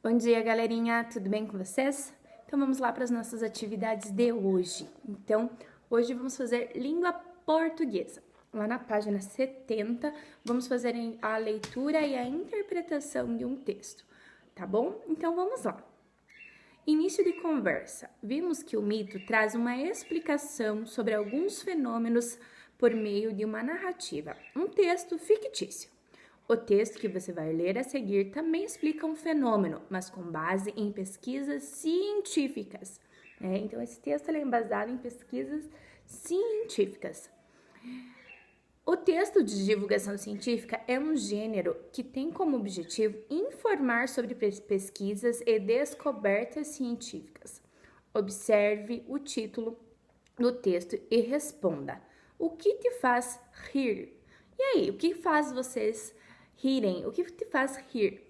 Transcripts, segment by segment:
Bom dia, galerinha, tudo bem com vocês? Então vamos lá para as nossas atividades de hoje. Então, hoje vamos fazer língua portuguesa. Lá na página 70, vamos fazer a leitura e a interpretação de um texto, tá bom? Então vamos lá. Início de conversa. Vimos que o mito traz uma explicação sobre alguns fenômenos por meio de uma narrativa, um texto fictício. O texto que você vai ler a seguir também explica um fenômeno, mas com base em pesquisas científicas. Então, esse texto é embasado em pesquisas científicas. O texto de divulgação científica é um gênero que tem como objetivo informar sobre pesquisas e descobertas científicas. Observe o título do texto e responda: o que te faz rir? E aí, o que faz vocês rirem? O que te faz rir?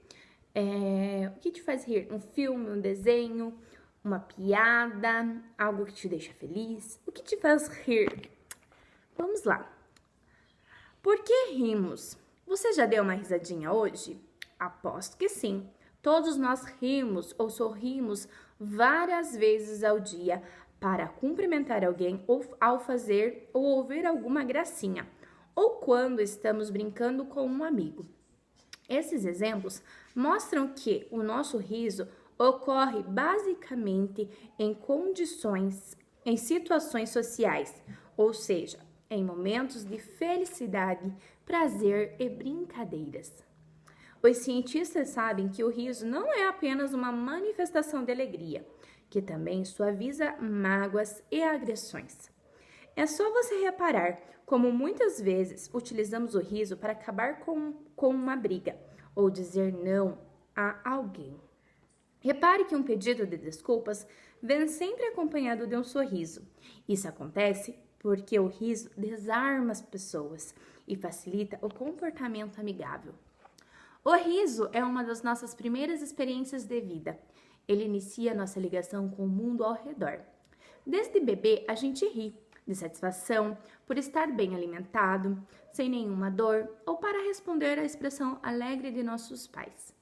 O que te faz rir? Um filme, um desenho, uma piada, algo que te deixa feliz? O que te faz rir? Vamos lá. Por que rimos? Você já deu uma risadinha hoje? Aposto que sim. Todos nós rimos ou sorrimos várias vezes ao dia para cumprimentar alguém ou ao fazer ou ouvir alguma gracinha, ou quando estamos brincando com um amigo. Esses exemplos mostram que o nosso riso ocorre basicamente em situações sociais, ou seja, em momentos de felicidade, prazer e brincadeiras. Os cientistas sabem que o riso não é apenas uma manifestação de alegria, que também suaviza mágoas e agressões. É só você reparar como muitas vezes utilizamos o riso para acabar com uma briga ou dizer não a alguém. Repare que um pedido de desculpas vem sempre acompanhado de um sorriso. Isso acontece porque o riso desarma as pessoas e facilita o comportamento amigável. O riso é uma das nossas primeiras experiências de vida. Ele inicia nossa ligação com o mundo ao redor. Desde bebê, a gente ri de satisfação por estar bem alimentado, sem nenhuma dor ou para responder à expressão alegre de nossos pais.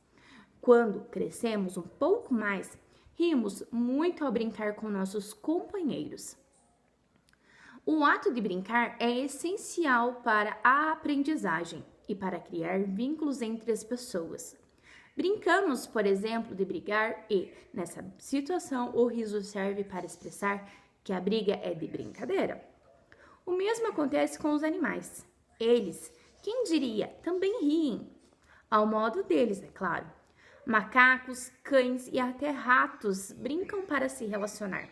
Quando crescemos um pouco mais, rimos muito ao brincar com nossos companheiros. O ato de brincar é essencial para a aprendizagem e para criar vínculos entre as pessoas. Brincamos, por exemplo, de brigar e, nessa situação, o riso serve para expressar que a briga é de brincadeira. O mesmo acontece com os animais. Eles, quem diria, também riem. Ao modo deles, é claro. Macacos, cães e até ratos brincam para se relacionar.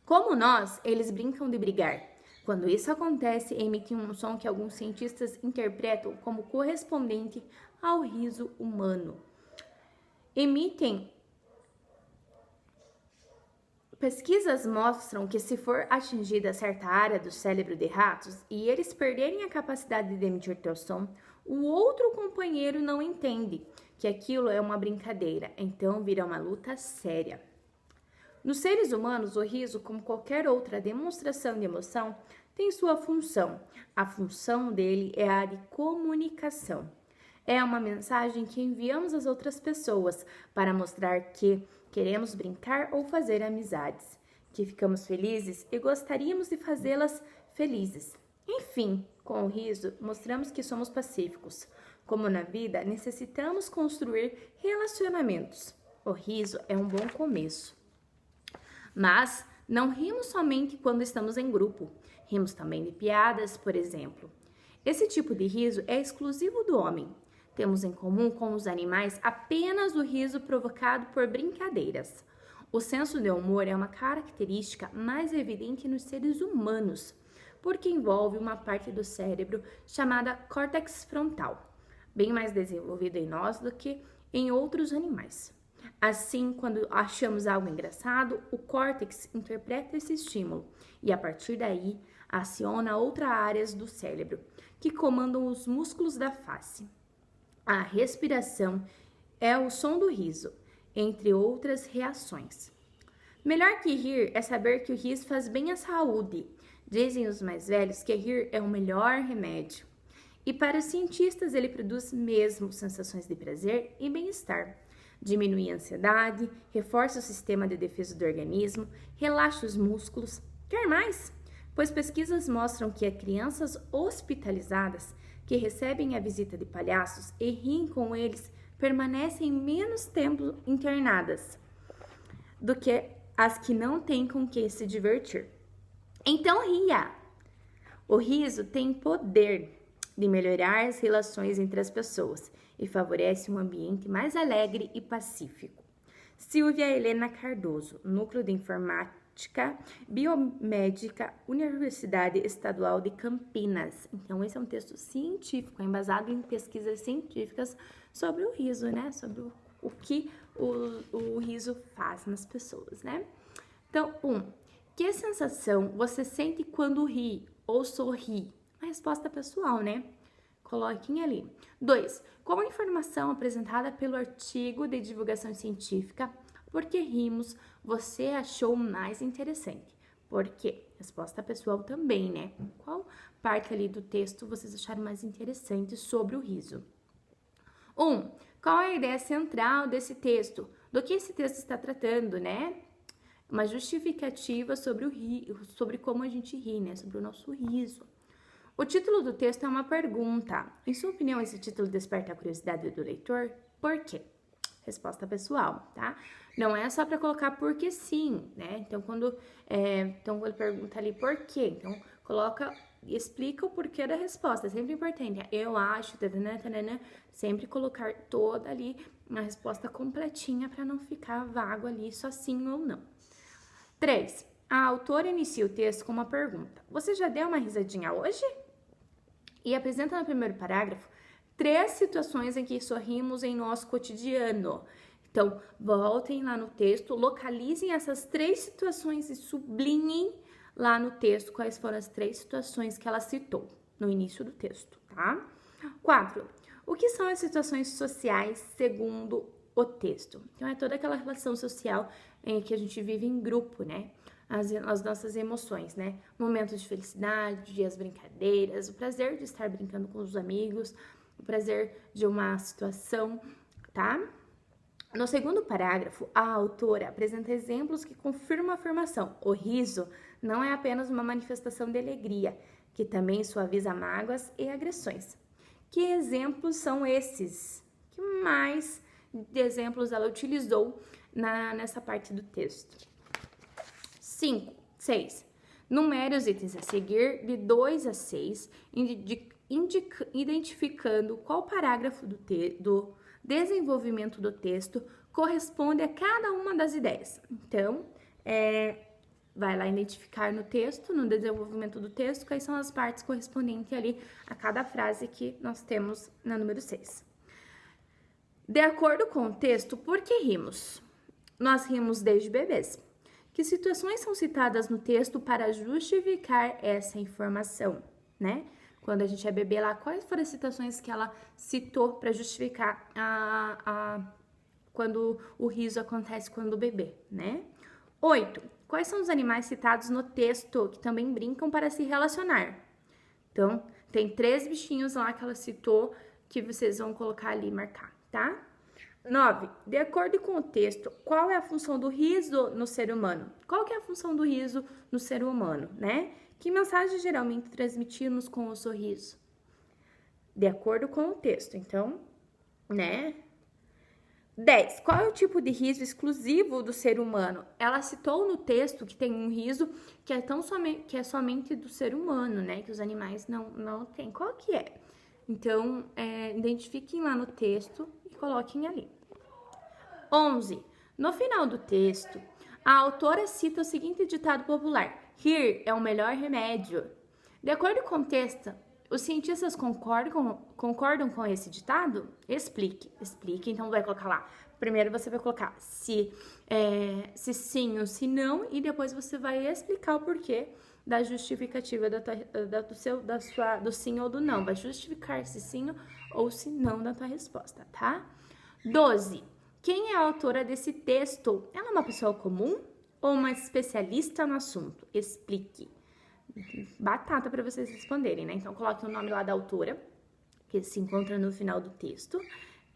Como nós, eles brincam de brigar. Quando isso acontece, emitem um som que alguns cientistas interpretam como correspondente ao riso humano. Pesquisas mostram que se for atingida certa área do cérebro de ratos e eles perderem a capacidade de emitir teu som, o outro companheiro não entende que aquilo é uma brincadeira, então vira uma luta séria. Nos seres humanos, o riso, como qualquer outra demonstração de emoção, tem sua função. A função dele é a de comunicação. É uma mensagem que enviamos às outras pessoas para mostrar que queremos brincar ou fazer amizades, que ficamos felizes e gostaríamos de fazê-las felizes. Enfim, com o riso, mostramos que somos pacíficos. Como na vida, necessitamos construir relacionamentos. O riso é um bom começo. Mas não rimos somente quando estamos em grupo. Rimos também de piadas, por exemplo. Esse tipo de riso é exclusivo do homem. Temos em comum com os animais apenas o riso provocado por brincadeiras. O senso de humor é uma característica mais evidente nos seres humanos, porque envolve uma parte do cérebro chamada córtex frontal, bem mais desenvolvida em nós do que em outros animais. Assim, quando achamos algo engraçado, o córtex interpreta esse estímulo e, a partir daí, aciona outras áreas do cérebro que comandam os músculos da face. A respiração é o som do riso, entre outras reações. Melhor que rir é saber que o riso faz bem à saúde. Dizem os mais velhos que rir é o melhor remédio. E para os cientistas ele produz mesmo sensações de prazer e bem-estar. diminui a ansiedade, reforça o sistema de defesa do organismo, relaxa os músculos. Quer mais? Pois pesquisas mostram que crianças hospitalizadas que recebem a visita de palhaços e riem com eles permanecem menos tempo internadas do que as que não têm com que se divertir. Então ria! O riso tem poder de melhorar as relações entre as pessoas e favorece um ambiente mais alegre e pacífico. Silvia Helena Cardoso, Núcleo de Informática Biomédica, Universidade Estadual de Campinas. Então, esse é um texto científico, embasado em pesquisas científicas sobre o riso, né? Sobre o que o riso faz nas pessoas, né? Então, que sensação você sente quando ri ou sorri? A resposta pessoal, né? Coloquem ali. 2. Qual a informação apresentada pelo artigo de divulgação científica Por que rimos você achou mais interessante? Por quê? Resposta pessoal também, né? Qual parte ali do texto vocês acharam mais interessante sobre o riso? 1. Qual é a ideia central desse texto? Do que esse texto está tratando, né? Uma justificativa sobre como a gente ri, né? Sobre o nosso riso. O título do texto é uma pergunta. Em sua opinião, esse título desperta a curiosidade do leitor? Por quê? Resposta pessoal, tá? Não é só para colocar porque sim, né? Então, quando ele pergunta ali por quê, então explica o porquê da resposta. É sempre importante. Eu acho, sempre colocar toda ali uma resposta completinha para não ficar vago ali, só sim ou não. 3. A autora inicia o texto com uma pergunta. Você já deu uma risadinha hoje? E apresenta no primeiro parágrafo 3 situações em que sorrimos em nosso cotidiano. Então, voltem lá no texto, localizem essas 3 situações e sublinhem lá no texto quais foram as 3 situações que ela citou no início do texto, tá? 4. O que são as situações sociais segundo o texto? Então, é toda aquela relação social em que a gente vive em grupo, né? As nossas emoções, né? Momentos de felicidade, as brincadeiras, o prazer de estar brincando com os amigos, o prazer de uma situação, tá? No segundo parágrafo, a autora apresenta exemplos que confirmam a afirmação. O riso não é apenas uma manifestação de alegria, que também suaviza mágoas e agressões. Que exemplos são esses? Que mais de exemplos ela utilizou nessa parte do texto? 6. Numere os itens a seguir de 2 a 6, identificando qual parágrafo do desenvolvimento do texto corresponde a cada uma das ideias. Então, vai lá identificar no texto, no desenvolvimento do texto, quais são as partes correspondentes ali a cada frase que nós temos na número 6. De acordo com o texto, por que rimos? Nós rimos desde bebês. Que situações são citadas no texto para justificar essa informação, né? Quando a gente é bebê lá, quais foram as situações que ela citou para justificar quando o riso acontece quando o bebê, né? 8. Quais são os animais citados no texto que também brincam para se relacionar? Então, tem 3 bichinhos lá que ela citou que vocês vão colocar ali e marcar, tá? 9. De acordo com o texto, qual é a função do riso no ser humano? Qual que é a função do riso no ser humano, né? Que mensagem geralmente transmitimos com o sorriso? De acordo com o texto, então, né? 10. Qual é o tipo de riso exclusivo do ser humano? Ela citou no texto que tem um riso que é somente do ser humano, né? Que os animais não têm. Qual que é? Então, identifiquem lá no texto e coloquem ali. 11. No final do texto, a autora cita o seguinte ditado popular: rir é o melhor remédio. De acordo com o texto, os cientistas concordam com esse ditado? Explique. Então, vai colocar lá. Primeiro você vai colocar se sim ou se não, e depois você vai explicar o porquê da justificativa do sim ou do não. Vai justificar se sim ou se não da tua resposta, tá? 12. Quem é a autora desse texto? Ela é uma pessoa comum ou uma especialista no assunto? Explique. Batata para vocês responderem, né? Então, coloque o nome lá da autora, que se encontra no final do texto,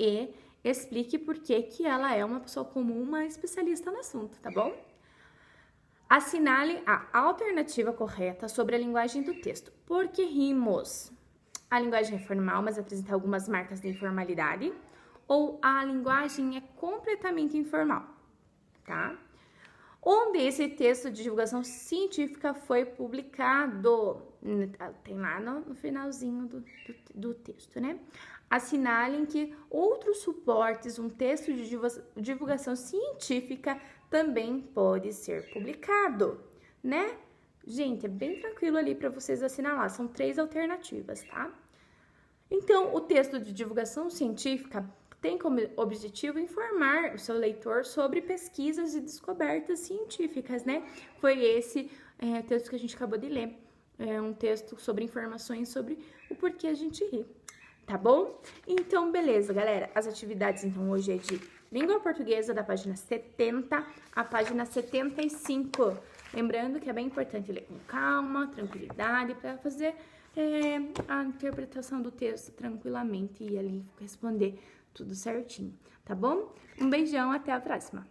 e explique por que ela é uma pessoa comum, uma especialista no assunto, tá bom? Assinale a alternativa correta sobre a linguagem do texto. Por que rimos? A linguagem é formal, mas apresenta algumas marcas de informalidade, ou a linguagem é completamente informal, tá? Onde esse texto de divulgação científica foi publicado? Tem lá no finalzinho do texto, né? Assinalem que outros suportes, um texto de divulgação científica também pode ser publicado, né? Gente, é bem tranquilo ali para vocês assinalar, são 3 alternativas, tá? Então, o texto de divulgação científica tem como objetivo informar o seu leitor sobre pesquisas e descobertas científicas, né? Foi esse texto que a gente acabou de ler. É um texto sobre informações sobre o porquê a gente ri, tá bom? Então, beleza, galera. As atividades, então, hoje é de língua portuguesa, da página 70 à página 75. Lembrando que é bem importante ler com calma, tranquilidade, para fazer a interpretação do texto tranquilamente e ali responder tudo certinho, tá bom? Um beijão, até a próxima!